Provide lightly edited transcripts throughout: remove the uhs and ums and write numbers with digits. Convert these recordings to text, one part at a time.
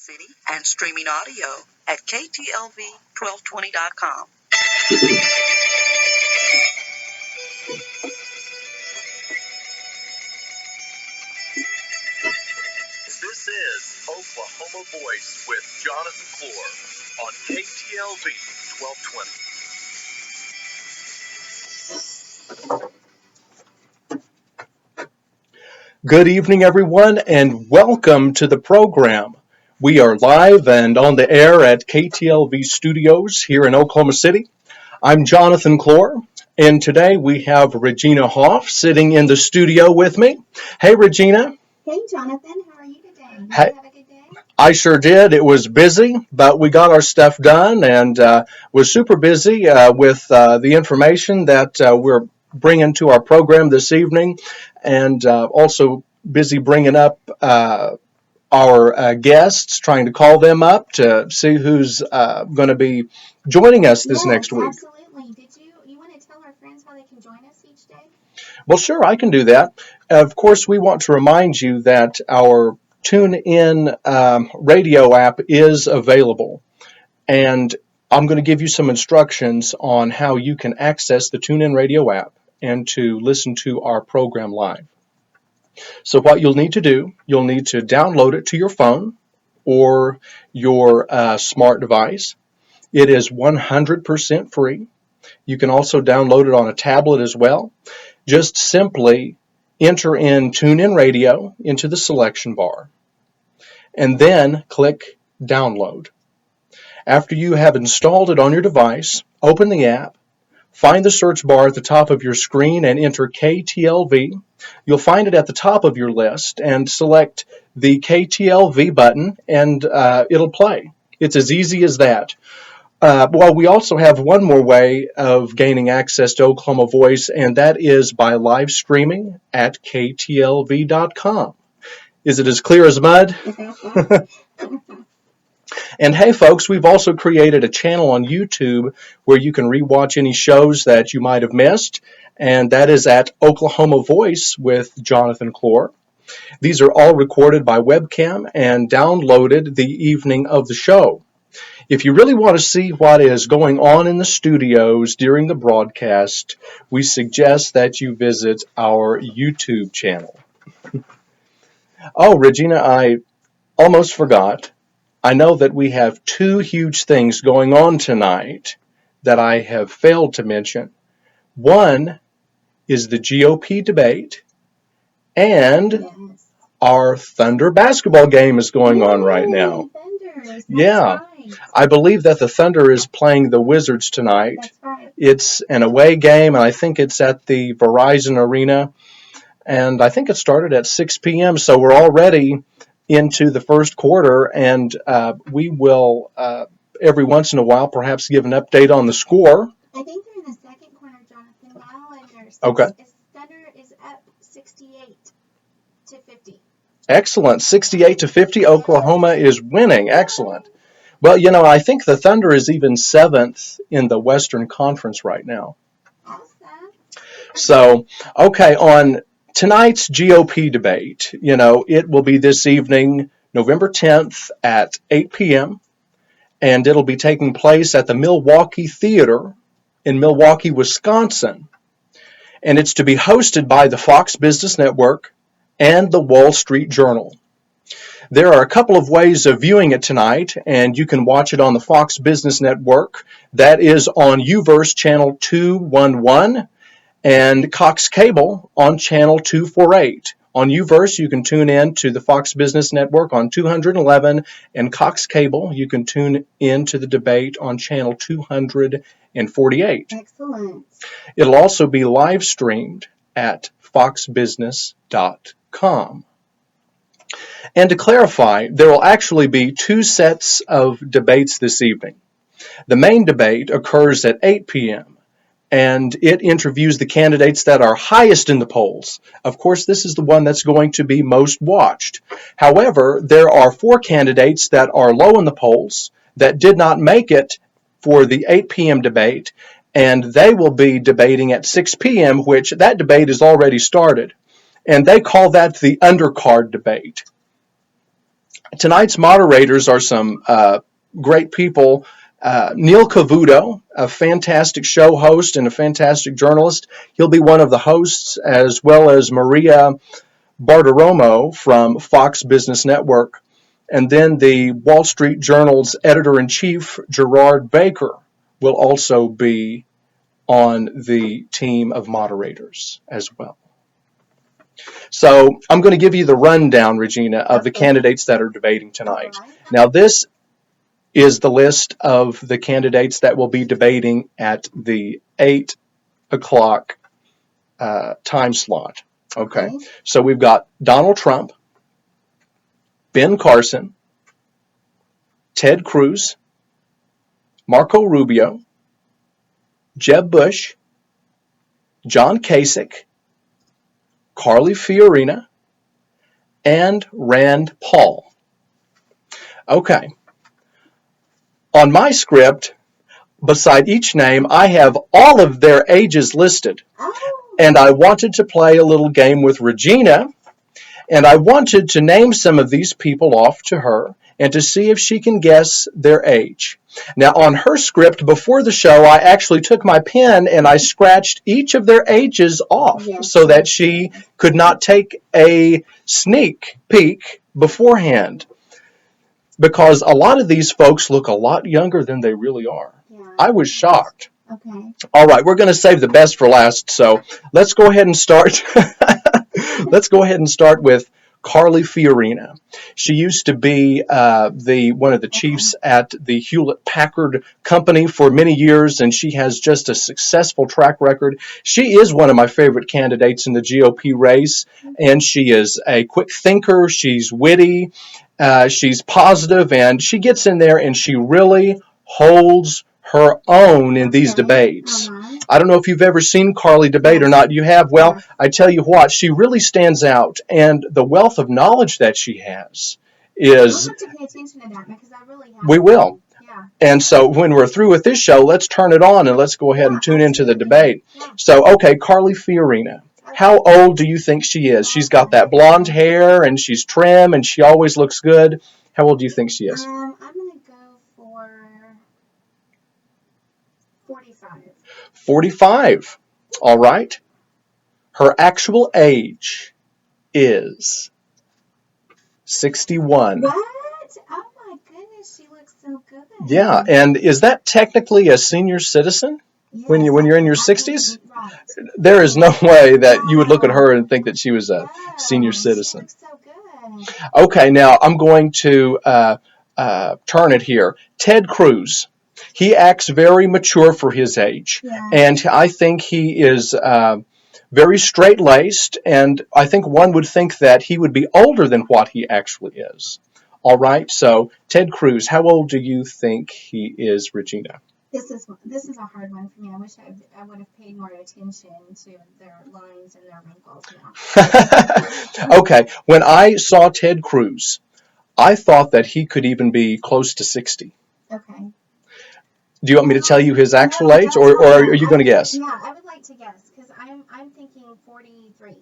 City and streaming audio at KTLV1220.com. This is Oklahoma Voice with Jonathan Clour on KTLV 1220. Good evening, everyone, and welcome to the program. We are live and on the air at KTLV Studios here in Oklahoma City. I'm Jonathan Clour, and today we have Regina Hoff sitting in the studio with me. Hey, Regina. Hey, Jonathan. How are you today? Did Hey. you have a good day? I sure did. It was busy, but we got our stuff done and was super busy with the information that we're bringing to our program this evening, and also busy bringing up our guests, trying to call them up to see who's going to be joining us this next week. Absolutely. Did you want to tell our friends how they can join us each day? Well, sure, I can do that. Of course, we want to remind you that our TuneIn Radio app is available, and I'm going to give you some instructions on how you can access the TuneIn Radio app and to listen to our program live. So what you'll need to do, you'll need to download it to your phone or your smart device. It is 100% free. You can also download it on a tablet as well. Just simply enter in TuneIn Radio into the selection bar and then click Download. After you have installed it on your device, open the app, find the search bar at the top of your screen and enter KTLV. You'll find it at the top of your list and select the KTLV button and it'll play. It's as easy as that. Well, we also have one more way of gaining access to Oklahoma Voice, and that is by live streaming at KTLV.com. Is it as clear as mud? And hey, folks, we've also created a channel on YouTube where you can rewatch any shows that you might have missed, and that is at Oklahoma Voice with Jonathan Clour. These are all recorded by webcam and downloaded the evening of the show. If you really want to see what is going on in the studios during the broadcast, we suggest that you visit our YouTube channel. Oh, Regina, I almost forgot. I know that we have two huge things going on tonight that I have failed to mention. One is the GOP debate, and our Thunder basketball game is going on right now. Yeah, I believe that the Thunder is playing the Wizards tonight. That's right. It's an away game, and I think it's at the Verizon Arena, and I think it started at 6 p.m., so we're already into the first quarter, and we will, every once in a while, perhaps give an update on the score. I think they're in the second quarter, Jonathan, now, and Okay. Thunder is up 68-50. Excellent. 68-50. Oklahoma is winning. Excellent. Well, you know, I think the Thunder is even 7th in the Western Conference right now. Awesome. So, okay, on tonight's GOP debate, you know, it will be this evening, November 10th at 8 p.m., and it'll be taking place at the Milwaukee Theater in Milwaukee, Wisconsin. And it's to be hosted by the Fox Business Network and the Wall Street Journal. There are a couple of ways of viewing it tonight, and you can watch it on the Fox Business Network. That is on UVerse channel 211 and Cox Cable on channel 248. On UVerse, you can tune in to the Fox Business Network on 211, and Cox Cable, you can tune in to the debate on channel 248. Excellent. It'll also be live streamed at foxbusiness.com. And to clarify, there will actually be two sets of debates this evening. The main debate occurs at 8 p.m., and it interviews the candidates that are highest in the polls. Of course, this is the one that's going to be most watched. However, there are 4 candidates that are low in the polls that did not make it for the 8 p.m. debate, and they will be debating at 6 p.m., which that debate is already started. And they call that the undercard debate. Tonight's moderators are some great people. Neil Cavuto, a fantastic show host and a fantastic journalist. He'll be one of the hosts, as well as Maria Bartiromo from Fox Business Network. And then the Wall Street Journal's editor-in-chief, Gerard Baker, will also be on the team of moderators as well. So I'm going to give you the rundown, Regina, of the candidates that are debating tonight. Now, this is the list of the candidates that will be debating at the 8 o'clock time slot. Okay, so we've got Donald Trump, Ben Carson, Ted Cruz, Marco Rubio, Jeb Bush, John Kasich, Carly Fiorina, and Rand Paul. Okay. On my script, beside each name, I have all of their ages listed. And I wanted to play a little game with Regina, and I wanted to name some of these people off to her and to see if she can guess their age. Now, on her script before the show, I actually took my pen and I scratched each of their ages off so that she could not take a sneak peek beforehand. Because a lot of these folks look a lot younger than they really are. Yeah. I was shocked. Okay. All right, we're going to save the best for last, so let's go ahead and start. Let's go ahead and start with Carly Fiorina. She used to be one of the chiefs at the Hewlett-Packard Company for many years, and she has just a successful track record. She is one of my favorite candidates in the GOP race, and she is a quick thinker. She's witty. She's positive, and she gets in there and she really holds her own in these debates. I don't know if you've ever seen Carly debate or not. You have? Well, I tell you what, she really stands out, and the wealth of knowledge that she has is... We'll have to pay attention to that because I really have. We will. Yeah. And so when we're through with this show, let's turn it on and let's go ahead and tune into the debate. Yeah. So, okay, Carly Fiorina. How old do you think she is? She's got that blonde hair, and she's trim, and she always looks good. How old do you think she is? I'm going to go for 45. 45. All right. Her actual age is 61. What? Oh, my goodness. She looks so good. Yeah, and is that technically a senior citizen? Yes, when you're in your 60s? Right. There is no way that you would look at her and think that she was a senior citizen. She looks so good. Okay, now I'm going to turn it here. Ted Cruz. He acts very mature for his age, and I think he is very straight-laced, and I think one would think that he would be older than what he actually is. All right, so Ted Cruz, how old do you think he is, Regina? This is a hard one for me. I wish I would have paid more attention to their lines and their wrinkles now. Okay, when I saw Ted Cruz, I thought that he could even be close to 60. Okay. Do you want me to tell you his actual age, or are you going to guess? Yeah, I would like to guess, because I'm thinking 43.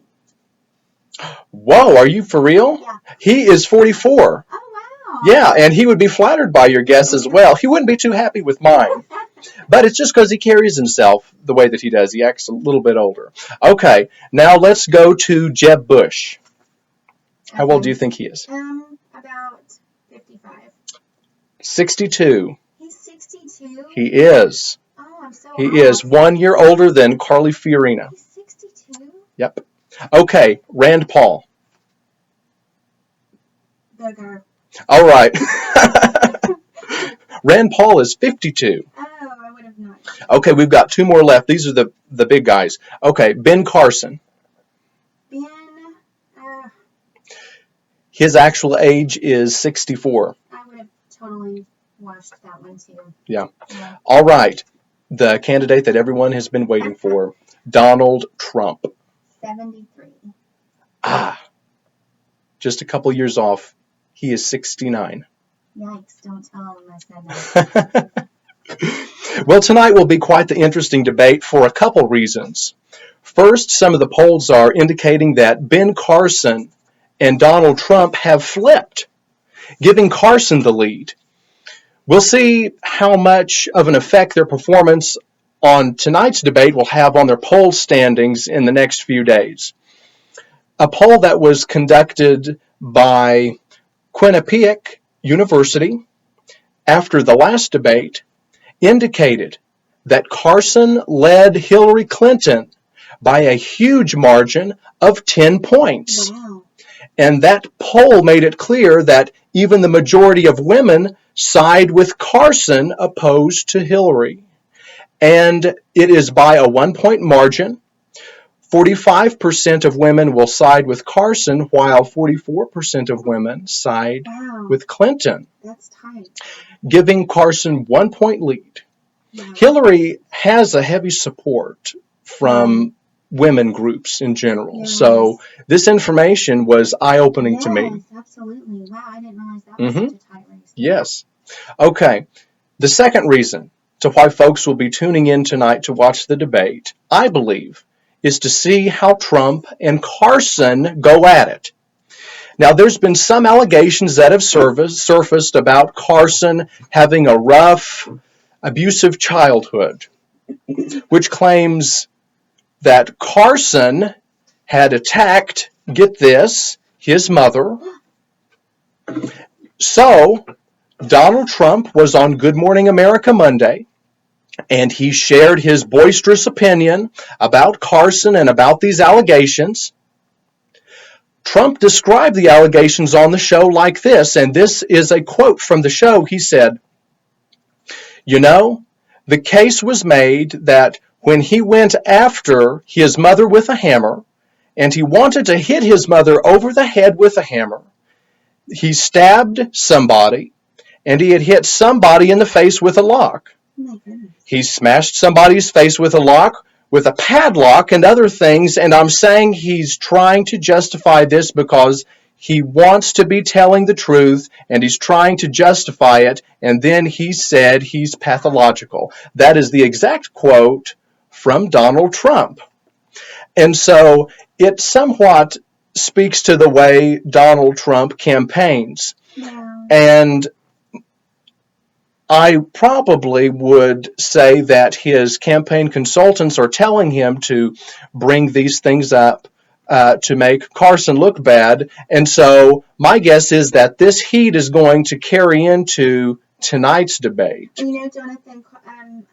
Whoa, are you for real? Yeah. He is 44. Oh, wow. Yeah, and he would be flattered by your guess as well. He wouldn't be too happy with mine. But it's just because he carries himself the way that he does. He acts a little bit older. Okay, now let's go to Jeb Bush. How old do you think he is? About 55. 62. He's 62? He is. Oh, I'm so He is 1 year older than Carly Fiorina. He's 62? Yep. Okay, Rand Paul. Booger. All right. Rand Paul is 52. Oh, I would have not. Okay, we've got two more left. These are the big guys. Okay, Ben Carson. Ben, His actual age is 64. I would have totally watched that one too. Yeah. All right. The candidate that everyone has been waiting for, Donald Trump. 73. Just a couple years off. He is 69. Yikes, don't tell him I said that. Well, tonight will be quite the interesting debate for a couple reasons. First, some of the polls are indicating that Ben Carson and Donald Trump have flipped. giving Carson the lead. We'll see how much of an effect their performance on tonight's debate will have on their poll standings in the next few days. A poll that was conducted by Quinnipiac University after the last debate indicated that Carson led Hillary Clinton by a huge margin of 10 points. Wow. And that poll made it clear that even the majority of women side with Carson opposed to Hillary. And it is by a 1-point margin. 45% of women will side with Carson, while 44% of women side Wow. with Clinton, That's tight. giving Carson 1-point lead. Wow. Hillary has a heavy support from women groups in general. Yes. So this information was eye-opening to me. Yes, absolutely. Wow, I didn't realize that was such a tight race. Yes. Okay. The second reason to why folks will be tuning in tonight to watch the debate, I believe, is to see how Trump and Carson go at it. Now, there's been some allegations that have surfaced about Carson having a rough, abusive childhood, which claims that Carson had attacked, get this, his mother. So, Donald Trump was on Good Morning America Monday, and he shared his boisterous opinion about Carson and about these allegations. Trump described the allegations on the show like this, and this is a quote from the show. He said, "You know, the case was made that when he went after his mother with a hammer, and he wanted to hit his mother over the head with a hammer, he stabbed somebody, and he had hit somebody in the face with a lock. Oh my goodness. He smashed somebody's face with a lock, with a padlock and other things, and I'm saying he's trying to justify this because he wants to be telling the truth, and he's trying to justify it, and then he said he's pathological." That is the exact quote from Donald Trump. And so it somewhat speaks to the way Donald Trump campaigns. Yeah. And I probably would say that his campaign consultants are telling him to bring these things up to make Carson look bad. And so my guess is that this heat is going to carry into tonight's debate. You know, Jonathan,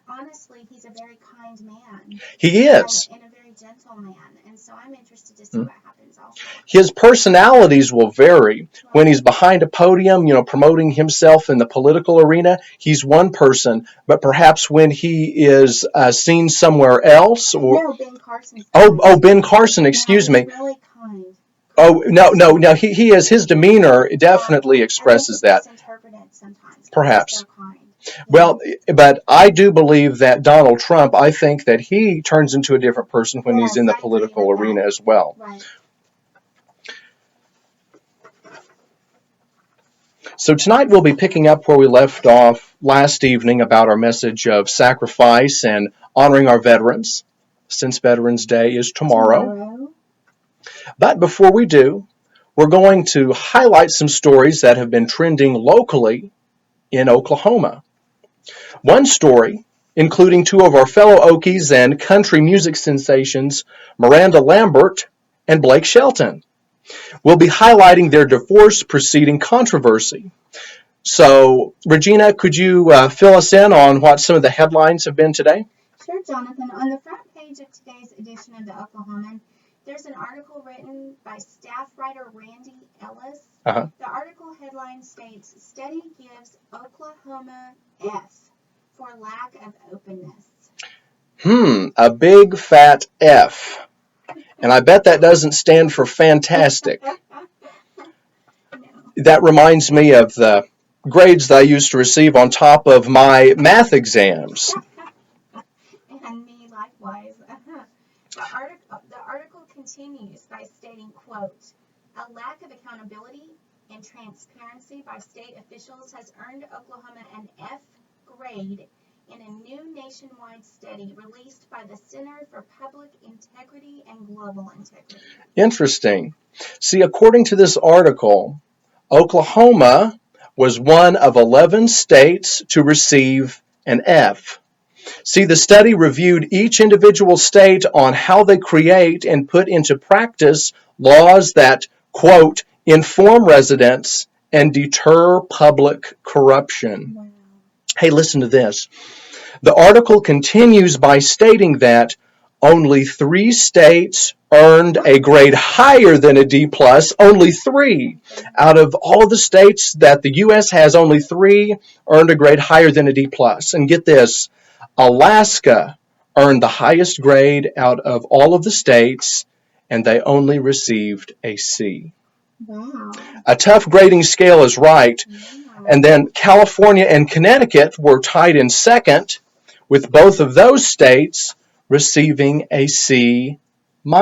honestly, he's a very kind man. He is. And a very gentle man. And so I'm interested to see what happens also. His personalities will vary. When he's behind a podium, promoting himself in the political arena, he's one person. But perhaps when he is seen somewhere else, or No, Ben Carson. Ben Carson, excuse me. He's really kind. Oh, no, he is. His demeanor definitely expresses that. Misinterpreted sometimes. Perhaps. So kind. Well, but I do believe that Donald Trump, I think that he turns into a different person when he's in the political arena as well. Right. So tonight we'll be picking up where we left off last evening about our message of sacrifice and honoring our veterans, since Veterans Day is tomorrow. But before we do, we're going to highlight some stories that have been trending locally in Oklahoma. One story, including two of our fellow Okies and country music sensations, Miranda Lambert and Blake Shelton. We'll be highlighting their divorce proceeding controversy. So, Regina, could you fill us in on what some of the headlines have been today? Sure, Jonathan. On the front page of today's edition of the Oklahoman, there's an article written by staff writer Randy Ellis. Uh-huh. The article headline states, "Study gives Oklahoma F for lack of openness." A big fat F. And I bet that doesn't stand for fantastic. No. That reminds me of the grades that I used to receive on top of my math exams. And me likewise. The article continues by stating, quote, "A lack of accountability and transparency by state officials has earned Oklahoma an F grade in a new nationwide study released by the Center for Public Integrity and Global Integrity." Interesting. See, according to this article, Oklahoma was one of 11 states to receive an F. See, the study reviewed each individual state on how they create and put into practice laws that, quote, inform residents and deter public corruption. Wow. Hey, listen to this. The article continues by stating that only 3 states earned a grade higher than a D+. Only 3. Out of all of the states that the U.S. has, only 3 earned a grade higher than a D+. And get this, Alaska earned the highest grade out of all of the states, and they only received a C. Wow. A tough grading scale is right. Yeah. And then California and Connecticut were tied in second, with both of those states receiving a C-. Who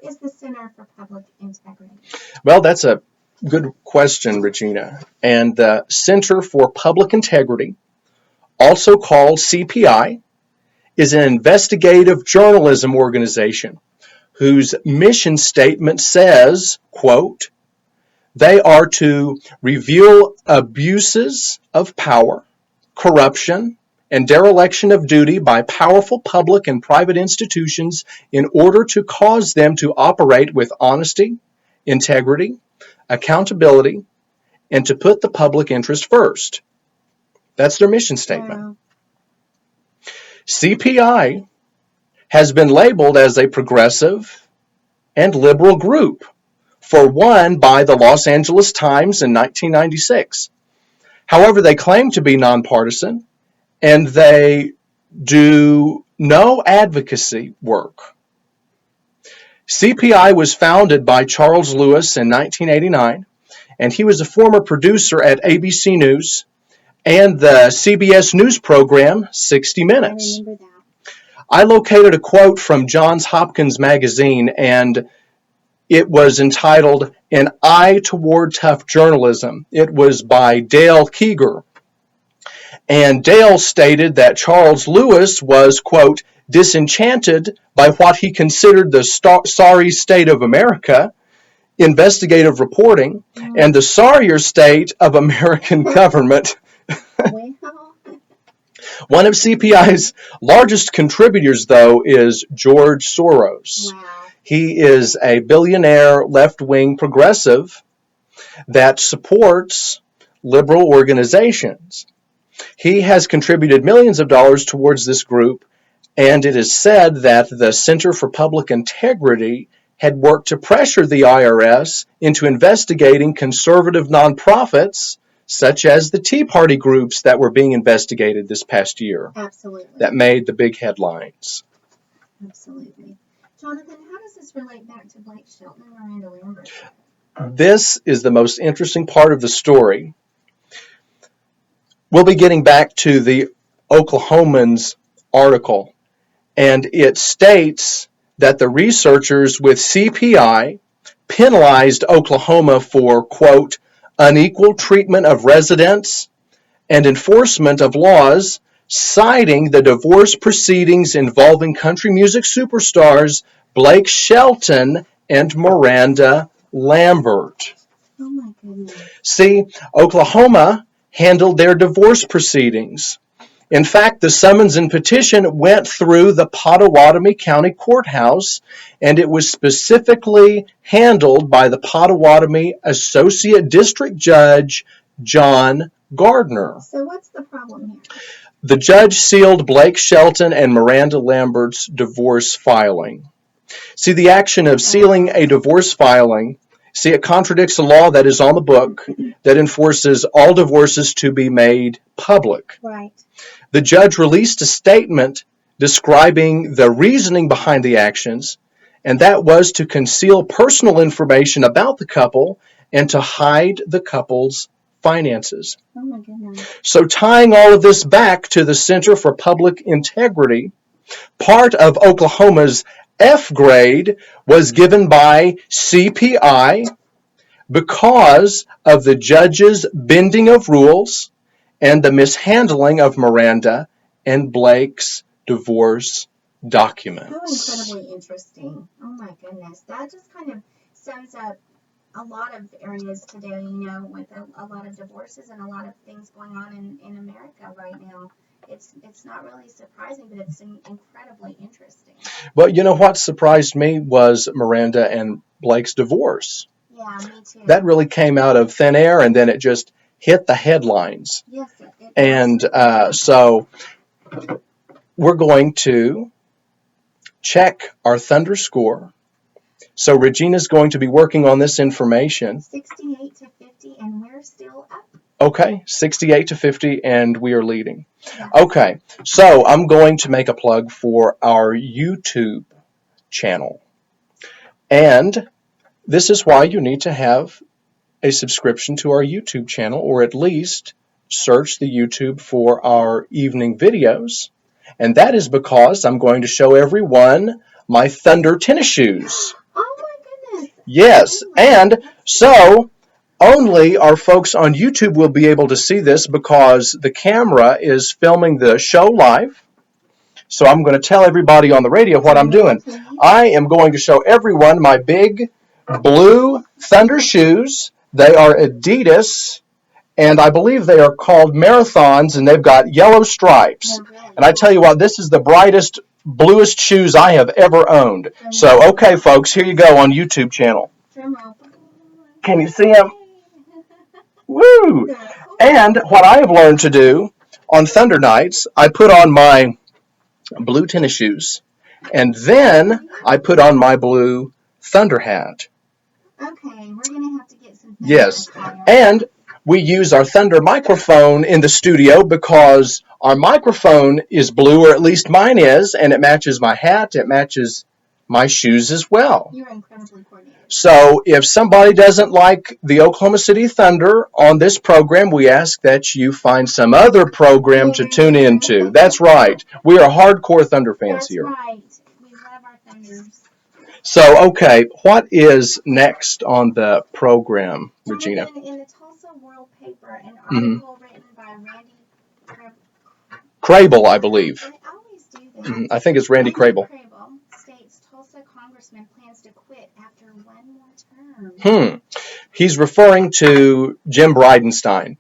is the Center for Public Integrity? Well, that's a good question, Regina. And the Center for Public Integrity, also called CPI, is an investigative journalism organization whose mission statement says, quote, they are to reveal abuses of power, corruption, and dereliction of duty by powerful public and private institutions in order to cause them to operate with honesty, integrity, accountability, and to put the public interest first. That's their mission statement. Wow. CPI has been labeled as a progressive and liberal group, for one by the Los Angeles Times in 1996. However, they claim to be nonpartisan, and they do no advocacy work. CPI was founded by Charles Lewis in 1989, and he was a former producer at ABC News and the CBS News program 60 I Minutes. remember that. I located a quote from Johns Hopkins magazine, and it was entitled, An Eye Toward Tough Journalism. It was by Dale Keeger. And Dale stated that Charles Lewis was, quote, disenchanted by what he considered the sorry state of America, investigative reporting, and the sorrier state of American government. Wow. One of CPI's largest contributors, though, is George Soros. Wow. He is a billionaire left-wing progressive that supports liberal organizations. He has contributed millions of dollars towards this group, and it is said that the Center for Public Integrity had worked to pressure the IRS into investigating conservative nonprofits, such as the Tea Party groups that were being investigated this past year, Absolutely. that made the big headlines. Absolutely. Jonathan, how does this relate back to Blake Shelton and Miranda Lambert? This is the most interesting part of the story. We'll be getting back to the Oklahoman's article, and it states that the researchers with CPI penalized Oklahoma for, quote, unequal treatment of residents and enforcement of laws, citing the divorce proceedings involving country music superstars Blake Shelton and Miranda Lambert. Oh my goodness. See, Oklahoma handled their divorce proceedings. In fact, the summons and petition went through the Pottawatomie County Courthouse, and it was specifically handled by the Pottawatomie Associate District Judge John Gardner. So what's the problem here? The judge sealed Blake Shelton and Miranda Lambert's divorce filing. See, the action of sealing a divorce filing, it contradicts a law that is on the book that enforces all divorces to be made public. Right. The judge released a statement describing the reasoning behind the actions, and that was to conceal personal information about the couple and to hide the couple's finances. Oh my goodness. So tying all of this back to the Center for Public Integrity, part of Oklahoma's F grade was given by CPI because of the judge's bending of rules and the mishandling of Miranda and Blake's divorce How documents. incredibly interesting. Oh my goodness. That just kind of sums up a lot of areas today, with a lot of divorces and a lot of things going on in America right now. It's not really surprising, but it's incredibly interesting. Well, what surprised me was Miranda and Blake's divorce. Yeah, me too. That really came out of thin air, and then it just hit the headlines. Yes, and so we're going to check our Thunder score. So Regina's going to be working on this information. 68 to 50, and we're still up. Okay, 68 to 50, and we are leading. Yeah. Okay, so I'm going to make a plug for our YouTube channel. And this is why you need to have a subscription to our YouTube channel, or at least search the YouTube for our evening videos. And that is because I'm going to show everyone my Thunder tennis shoes. Oh my goodness. Yes, and so only our folks on YouTube will be able to see this because the camera is filming the show live. So I'm going to tell everybody on the radio what I'm doing. I am going to show everyone my big blue Thunder shoes. They are Adidas, and I believe they are called Marathons, and they've got yellow stripes. And I tell you what, this is the brightest, bluest shoes I have ever owned. So, okay, folks, here you go on YouTube channel. Can you see them? Woo! And what I have learned to do on Thunder nights, I put on my blue tennis shoes, and then I put on my blue Thunder hat. Okay, we're going to have to get some. Yes, and we use our Thunder microphone in the studio because our microphone is blue, or at least mine is, and it matches my hat, it matches my shoes as well. You're incredibly coordinated. So if somebody doesn't like the Oklahoma City Thunder on this program, we ask that you find some other program to tune into. That's right. We are hardcore Thunder fans here. That's right. We love our Thunders. So, okay, what is next on the program, Regina? In the Tulsa World Paper, an article written by Randy Crable, I believe. I always do that. I think it's Randy Crable. States Tulsa congressman plans to quit after one more term. He's referring to Jim Bridenstine.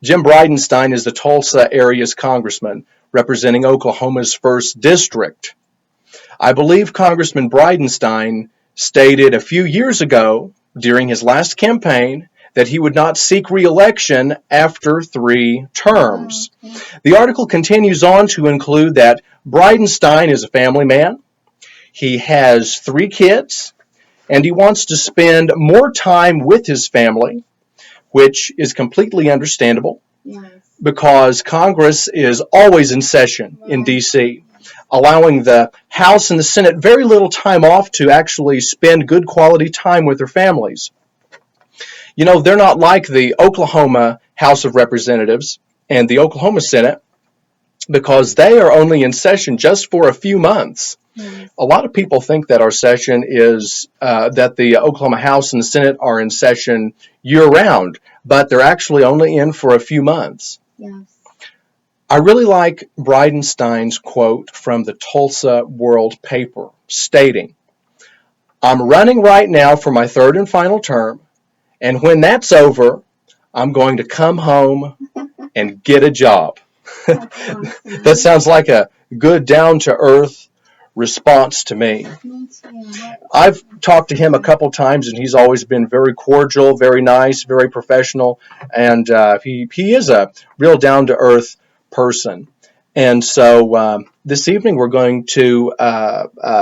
Jim Bridenstine is the Tulsa area's congressman representing Oklahoma's 1st district. I believe Congressman Bridenstine stated a few years ago during his last campaign that he would not seek re-election after 3 terms. The article continues on to include that Bridenstine is a family man. He has 3 kids, and he wants to spend more time with his family, which is completely understandable because Congress is always in session in D.C., allowing the House and the Senate very little time off to actually spend good quality time with their families. They're not like the Oklahoma House of Representatives and the Oklahoma Senate because they are only in session just for a few months. A lot of people think that our session is, that the Oklahoma House and the Senate are in session year-round, but they're actually only in for a few months. Yes. I really like Bridenstine's quote from the Tulsa World Paper stating, "I'm running right now for my 3rd and final term, and when that's over, I'm going to come home and get a job." That sounds like a good down-to-earth response to me. I've talked to him a couple times, and he's always been very cordial, very nice, very professional, and he is a real down-to-earth person. And so this evening we're going to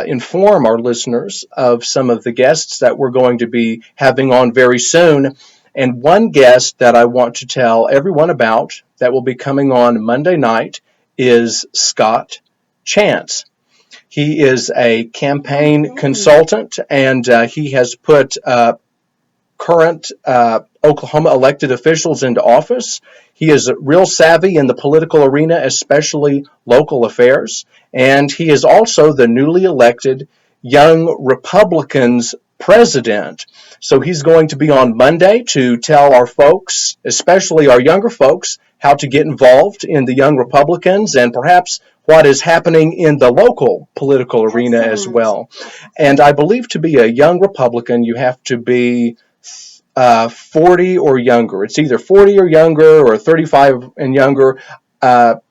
inform our listeners of some of the guests that we're going to be having on very soon. And one guest that I want to tell everyone about that will be coming on Monday night is Scott Chance. He is a campaign consultant, and he has put current Oklahoma elected officials into office. He is real savvy in the political arena, especially local affairs, and he is also the newly elected Young Republicans president. So he's going to be on Monday to tell our folks, especially our younger folks, how to get involved in the Young Republicans and perhaps what is happening in the local political arena as well. And I believe to be a Young Republican, you have to be 40 or younger. It's either 40 or younger or 35 and younger.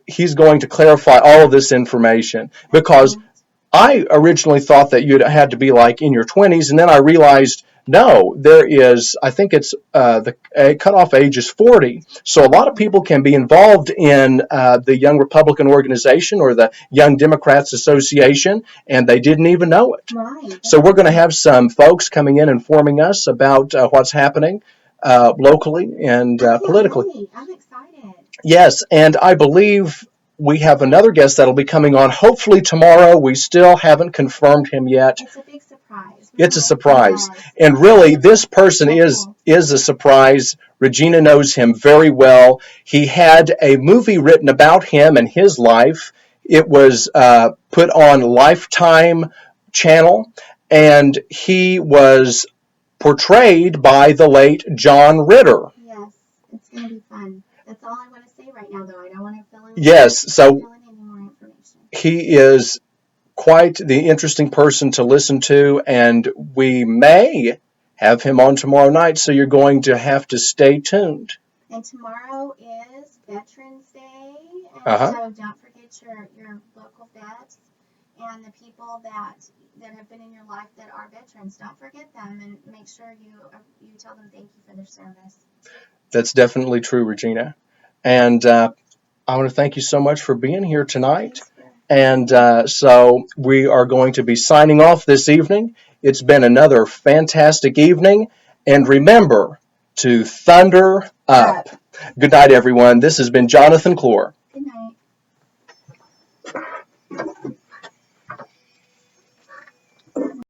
He's going to clarify all of this information, because I originally thought that you had to be like in your 20s, and then I realized no, there is, I think it's the cutoff age is 40. So a lot of people can be involved in the Young Republican Organization or the Young Democrats Association, and they didn't even know it. Right. So we're going to have some folks coming in informing us about what's happening locally and politically. Wait. I'm excited. Yes, and I believe we have another guest that'll be coming on hopefully tomorrow. We still haven't confirmed him yet. It's a big surprise. It's a surprise. Yes. And really, this person is a surprise. Regina knows him very well. He had a movie written about him and his life. It was put on Lifetime channel, and he was portrayed by the late John Ritter. Yes, it's going to be fun. That's all I want to say right now, though. I don't want to fill in. Yes, so fill in any more information. he is quite the interesting person to listen to, and we may have him on tomorrow night, so you're going to have to stay tuned. And tomorrow is Veterans Day, and so don't forget your local vets and the people that have been in your life that are veterans. Don't forget them, and make sure you tell them thank you for their service. That's definitely true, Regina. And I want to thank you so much for being here tonight. And so we are going to be signing off this evening. It's been another fantastic evening. And remember to thunder up. Good night, everyone. This has been Jonathan Clour.